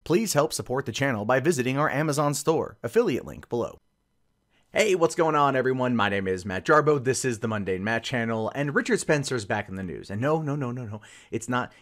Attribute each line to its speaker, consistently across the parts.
Speaker 1: Please help support the channel by visiting our Amazon store, affiliate link below. Hey, what's going on everyone? My name is Matt Jarbo, this is the Mundane Matt channel, and Richard Spencer's back in the news. And no, it's not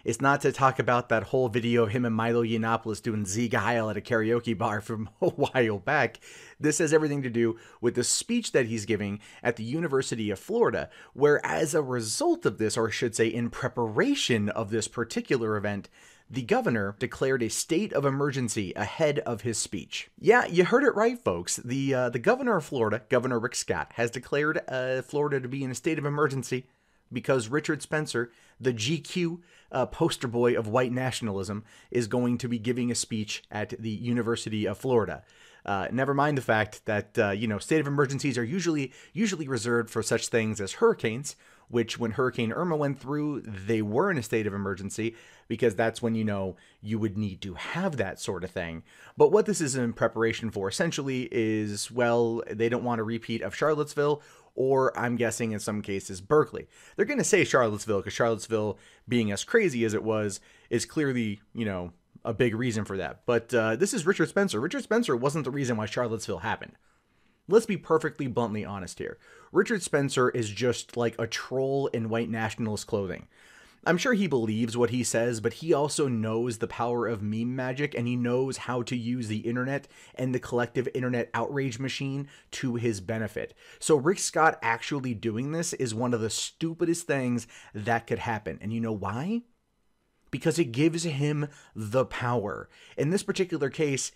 Speaker 1: to talk about that whole video of him and Milo Yiannopoulos doing Ziga Heil at a karaoke bar from a while back. This has everything to do with the speech that he's giving at the University of Florida, where as a result of this, or I should say in preparation of this particular event, the governor declared a state of emergency ahead of his speech. Yeah, you heard it right, folks. The governor of Florida, Governor Rick Scott, has declared Florida to be in a state of emergency because Richard Spencer, the GQ poster boy of white nationalism, is going to be giving a speech at the University of Florida. Never mind the fact that, state of emergencies are usually reserved for such things as hurricanes, which when Hurricane Irma went through, they were in a state of emergency because that's when, you would need to have that sort of thing. But what this is in preparation for essentially is, well, they don't want a repeat of Charlottesville, or I'm guessing in some cases Berkeley. They're going to say Charlottesville because Charlottesville, being as crazy as it was, is clearly, a big reason for that. But this is Richard Spencer. Richard Spencer wasn't the reason why Charlottesville happened. Let's be perfectly bluntly honest here. Richard Spencer is just like a troll in white nationalist clothing. I'm sure he believes what he says, but he also knows the power of meme magic, and he knows how to use the internet and the collective internet outrage machine to his benefit. So Rick Scott actually doing this is one of the stupidest things that could happen. And you know why? Because it gives him the power. In this particular case,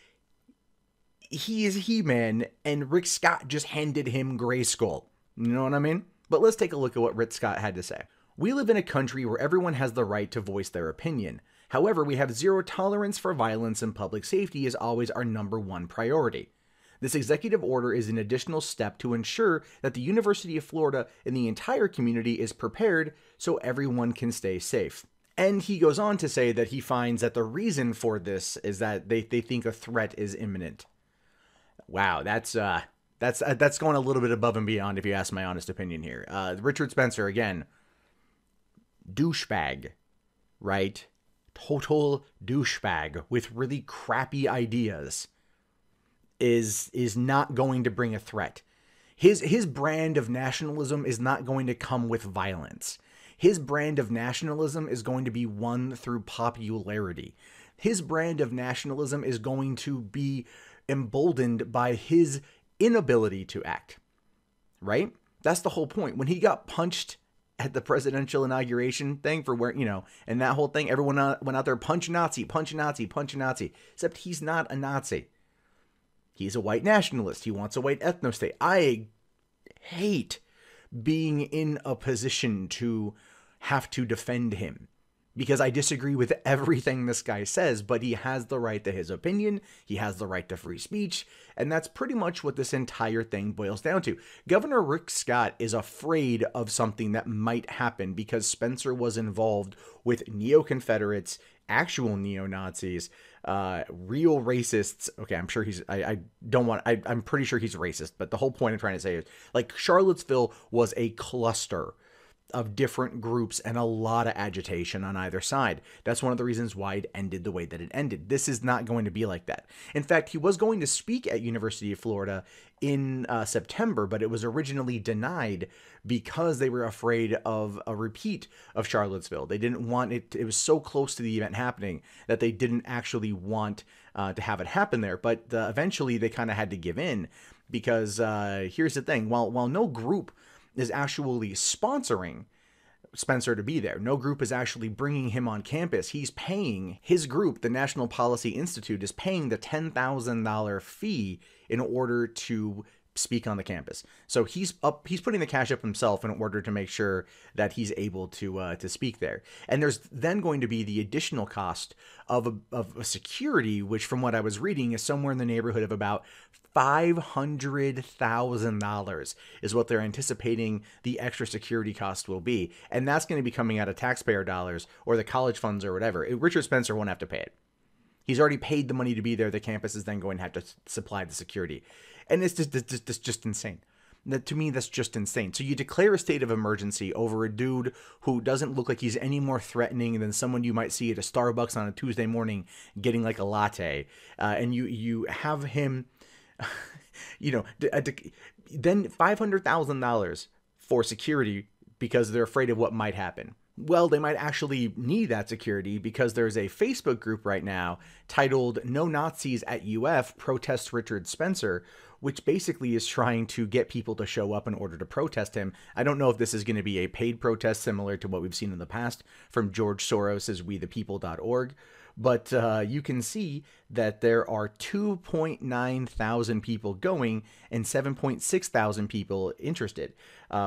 Speaker 1: he is He-Man, and Rick Scott just handed him Grayskull. You know what I mean? But let's take a look at what Rick Scott had to say. We live in a country where everyone has the right to voice their opinion. However, we have zero tolerance for violence, and public safety is always our #1 priority. This executive order is an additional step to ensure that the University of Florida and the entire community is prepared so everyone can stay safe. And he goes on to say that he finds that the reason for this is that they think a threat is imminent. Wow, that's going a little bit above and beyond, if you ask my honest opinion here. Richard Spencer, again, douchebag, right? Total douchebag with really crappy ideas is not going to bring a threat. His brand of nationalism is not going to come with violence. His brand of nationalism is going to be won through popularity. His brand of nationalism is going to be emboldened by his inability to act, right? That's the whole point. When he got punched at the presidential inauguration thing for where, and that whole thing, everyone went out there, punch Nazi, punch Nazi, punch Nazi, except he's not a Nazi. He's a white nationalist. He wants a white ethno-state. I hate being in a position to have to defend him, because I disagree with everything this guy says, but he has the right to his opinion, he has the right to free speech, and that's pretty much what this entire thing boils down to. Governor Rick Scott is afraid of something that might happen because Spencer was involved with neo-Confederates, actual neo-Nazis, real racists. Okay, I'm sure I'm pretty sure he's racist, but the whole point I'm trying to say is, like, Charlottesville was a cluster of different groups and a lot of agitation on either side. That's one of the reasons why it ended the way that it ended. This is not going to be like that. In fact, he was going to speak at University of Florida in September, but it was originally denied because they were afraid of a repeat of Charlottesville. They didn't want it. It was so close to the event happening that they didn't actually want to have it happen there. But eventually they kind of had to give in because here's the thing. While no group is actually sponsoring Spencer to be there, no group is actually bringing him on campus. He's paying his group, the National Policy Institute, is paying the $10,000 fee in order to speak on the campus. So he's putting the cash up himself in order to make sure that he's able to speak there. And there's then going to be the additional cost of a security, which from what I was reading is somewhere in the neighborhood of about $500,000 is what they're anticipating the extra security cost will be. And that's going to be coming out of taxpayer dollars or the college funds or whatever. Richard Spencer won't have to pay it. He's already paid the money to be there. The campus is then going to have to supply the security. And it's just insane. That, to me, that's just insane. So you declare a state of emergency over a dude who doesn't look like he's any more threatening than someone you might see at a Starbucks on a Tuesday morning getting like a latte, and you have him, then $500,000 for security because they're afraid of what might happen. Well, they might actually need that security because there's a Facebook group right now titled "No Nazis at UF Protests Richard Spencer," which basically is trying to get people to show up in order to protest him. I don't know if this is going to be a paid protest similar to what we've seen in the past from George Soros's WeThePeople.org, but you can see that there are 2.9 thousand people going and 7.6 thousand people interested,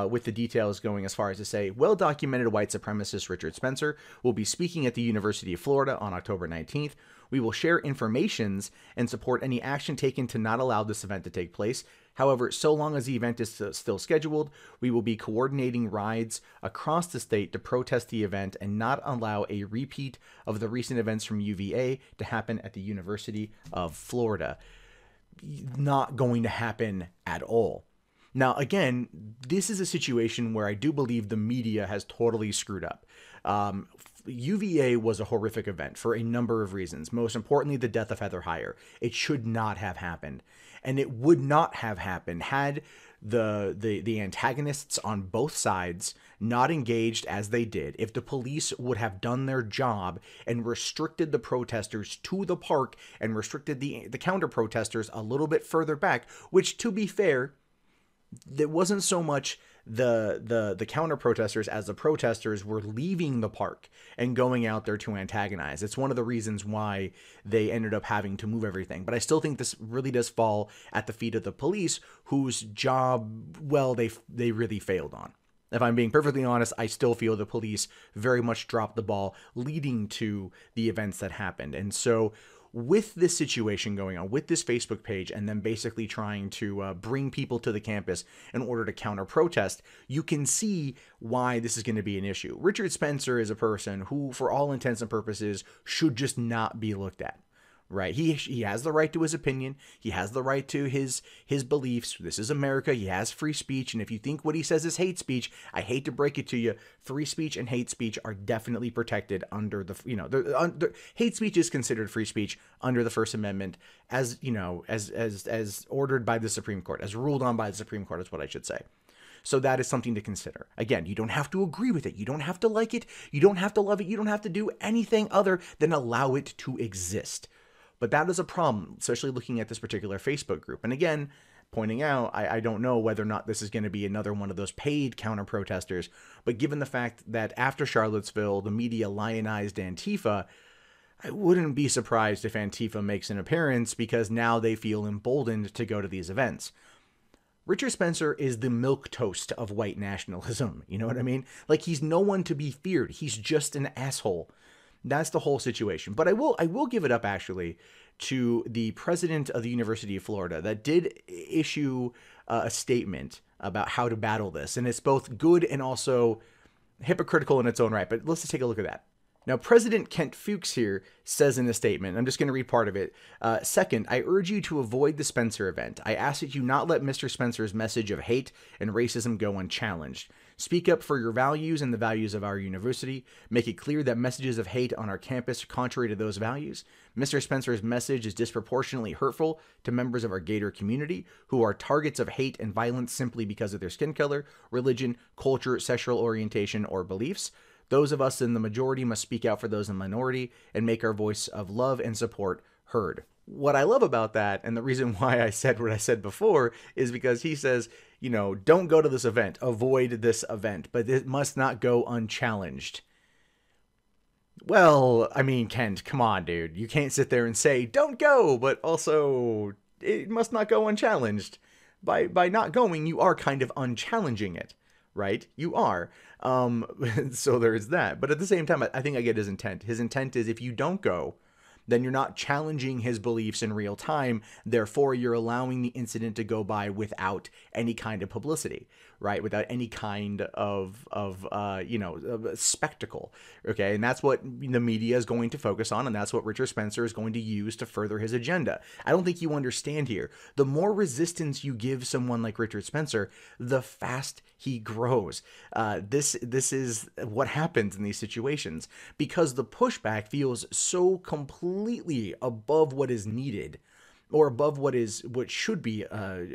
Speaker 1: with the details going as far as to say, well-documented white supremacist Richard Spencer will be speaking at the University of Florida on October 19th. We will share informations and support any action taken to not allow this event to take place. However, so long as the event is still scheduled, we will be coordinating rides across the state to protest the event and not allow a repeat of the recent events from UVA to happen at the University of Florida. Not going to happen at all. Now, again, this is a situation where I do believe the media has totally screwed up. UVA was a horrific event for a number of reasons. Most importantly, the death of Heather Heyer. It should not have happened. And it would not have happened had the antagonists on both sides not engaged as they did. If the police would have done their job and restricted the protesters to the park and restricted the counter-protesters a little bit further back, which, to be fair, it wasn't so much the counter protesters as the protesters were leaving the park and going out there to antagonize. It's one of the reasons why they ended up having to move everything. But I still think this really does fall at the feet of the police, whose job, well, they really failed on. If I'm being perfectly honest, I still feel the police very much dropped the ball leading to the events that happened. And so with this situation going on, with this Facebook page, and then basically trying to bring people to the campus in order to counter-protest, you can see why this is going to be an issue. Richard Spencer is a person who, for all intents and purposes, should just not be looked at. Right? He has the right to his opinion. He has the right to his beliefs. This is America. He has free speech. And if you think what he says is hate speech, I hate to break it to you, free speech and hate speech are definitely protected under the, hate speech is considered free speech under the First Amendment, as ordered by the Supreme Court, as ruled on by the Supreme Court is what I should say. So that is something to consider. Again, you don't have to agree with it. You don't have to like it. You don't have to love it. You don't have to do anything other than allow it to exist. But that is a problem, especially looking at this particular Facebook group. And again, pointing out, I don't know whether or not this is going to be another one of those paid counter-protesters, but given the fact that after Charlottesville, the media lionized Antifa, I wouldn't be surprised if Antifa makes an appearance because now they feel emboldened to go to these events. Richard Spencer is the milquetoast of white nationalism, you know what I mean? Like, he's no one to be feared. He's just an asshole. That's the whole situation. But I will give it up, actually, to the president of the University of Florida that did issue a statement about how to battle this. And it's both good and also hypocritical in its own right. But let's just take a look at that. Now, President Kent Fuchs here says in a statement, I'm just going to read part of it. Second, I urge you to avoid the Spencer event. I ask that you not let Mr. Spencer's message of hate and racism go unchallenged. Speak up for your values and the values of our university. Make it clear that messages of hate on our campus are contrary to those values. Mr. Spencer's message is disproportionately hurtful to members of our Gator community who are targets of hate and violence simply because of their skin color, religion, culture, sexual orientation, or beliefs. Those of us in the majority must speak out for those in the minority and make our voice of love and support heard. What I love about that, and the reason why I said what I said before, is because he says, don't go to this event, avoid this event, but it must not go unchallenged. Well, I mean, Kent, come on, dude. You can't sit there and say, don't go, but also, it must not go unchallenged. By not going, you are kind of unchallenging it, right? You are. So there's that. But at the same time, I think I get his intent. His intent is if you don't go, then you're not challenging his beliefs in real time. Therefore, you're allowing the incident to go by without any kind of publicity, right? Without any kind of spectacle, okay? And that's what the media is going to focus on, and that's what Richard Spencer is going to use to further his agenda. I don't think you understand here. The more resistance you give someone like Richard Spencer, the fast he grows. This is what happens in these situations, because the pushback feels so completely above what is needed, or above what should be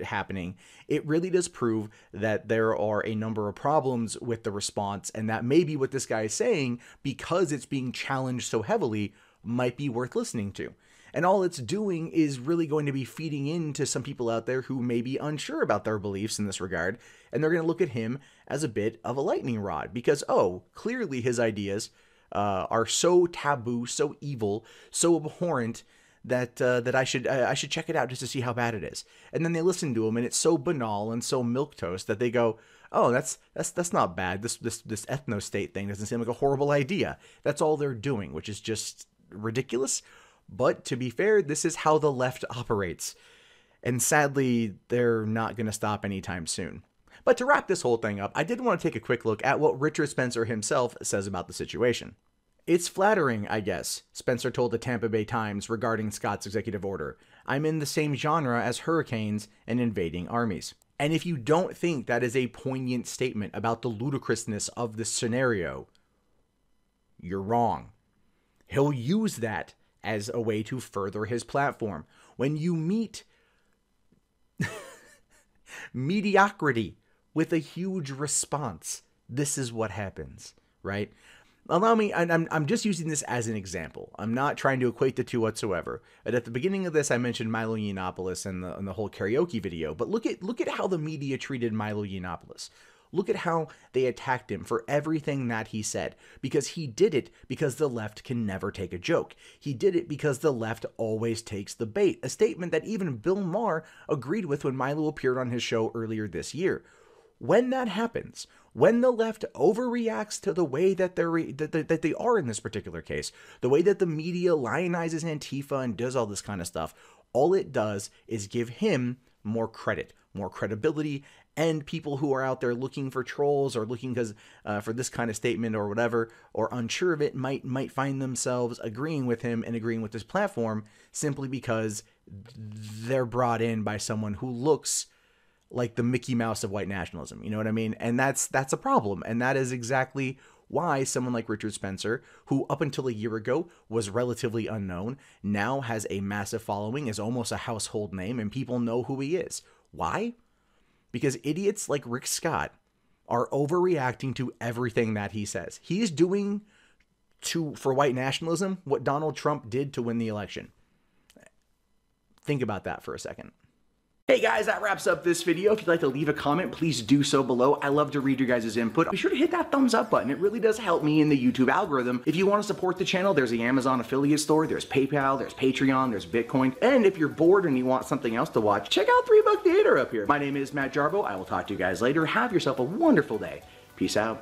Speaker 1: happening. It really does prove that there are a number of problems with the response, and that maybe what this guy is saying, because it's being challenged so heavily, might be worth listening to. And all it's doing is really going to be feeding into some people out there who may be unsure about their beliefs in this regard, and they're going to look at him as a bit of a lightning rod, because, oh, clearly his ideas are so taboo, so evil, so abhorrent, that I should check it out just to see how bad it is. And then they listen to him, and it's so banal and so milquetoast that they go, oh, that's not bad. This ethno-state thing doesn't seem like a horrible idea. That's all they're doing, which is just ridiculous. But to be fair, this is how the left operates. And sadly, they're not going to stop anytime soon. But to wrap this whole thing up, I did want to take a quick look at what Richard Spencer himself says about the situation. It's flattering, I guess, Spencer told the Tampa Bay Times regarding Scott's executive order. I'm in the same genre as hurricanes and invading armies. And if you don't think that is a poignant statement about the ludicrousness of this scenario, you're wrong. He'll use that as a way to further his platform. When you meet mediocrity with a huge response, this is what happens, right? Allow me, I'm just using this as an example. I'm not trying to equate the two whatsoever. But at the beginning of this, I mentioned Milo Yiannopoulos and the whole karaoke video. But look at how the media treated Milo Yiannopoulos. Look at how they attacked him for everything that he said. Because he did it because the left can never take a joke. He did it because the left always takes the bait. A statement that even Bill Maher agreed with when Milo appeared on his show earlier this year. When that happens, when the left overreacts to the way that they are in this particular case, the way that the media lionizes Antifa and does all this kind of stuff, all it does is give him more credit, more credibility, and people who are out there looking for trolls or looking for this kind of statement or whatever, or unsure of it, might find themselves agreeing with him and agreeing with this platform simply because they're brought in by someone who looks like the Mickey Mouse of white nationalism. You know what I mean? And that's a problem. And that is exactly why someone like Richard Spencer, who up until a year ago was relatively unknown, now has a massive following, is almost a household name, and people know who he is. Why? Because idiots like Rick Scott are overreacting to everything that he says. He's doing for white nationalism what Donald Trump did to win the election. Think about that for a second. Hey guys, that wraps up this video. If you'd like to leave a comment, please do so below. I love to read your guys' input. Be sure to hit that thumbs up button. It really does help me in the YouTube algorithm. If you want to support the channel, there's the Amazon affiliate store, there's PayPal, there's Patreon, there's Bitcoin. And if you're bored and you want something else to watch, check out 3 Buck Theater up here. My name is Matt Jarbo. I will talk to you guys later. Have yourself a wonderful day. Peace out.